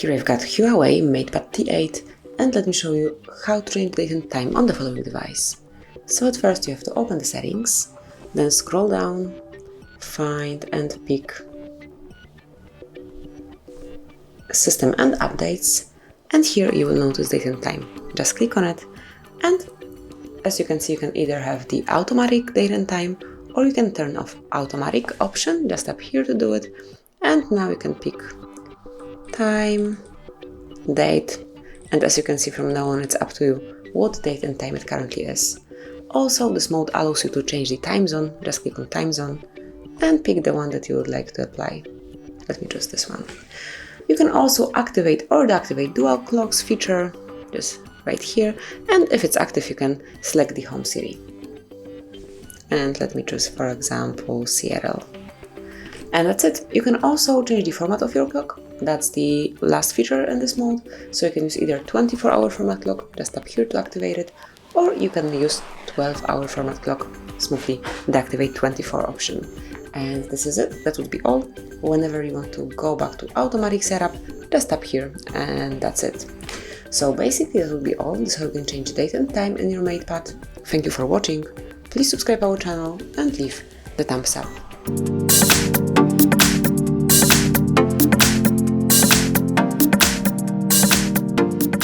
Here I've got HUAWEI MatePad T8, and let me show you how to change date and time on the following device. So at first you have to open the settings, then scroll down, find and pick System and Updates, and here you will notice date and time. Just click on it, and as you can see, you can either have the automatic date and time, or you can turn off automatic option, just up here to do it, and now you can pick time, date, and as you can see from now on it's up to you what date and time it currently is. Also, this mode allows you to change the time zone. Just click on time zone and pick the one that you would like to apply. Let me choose this one. You can also activate or deactivate dual clocks feature, just right here, and if it's active you can select the home city. And let me choose, for example, Seattle. And that's it. You can also change the format of your clock. That's the last feature in this mode. So you can use either 24-hour format clock, just up here to activate it, or you can use 12-hour format clock, smoothly deactivate 24 option. And this is it. That would be all. Whenever you want to go back to automatic setup, just up here, and that's it. So basically that would be all. This is how you can change date and time in your MatePad. Thank you for watching. Please subscribe our channel and leave the thumbs up.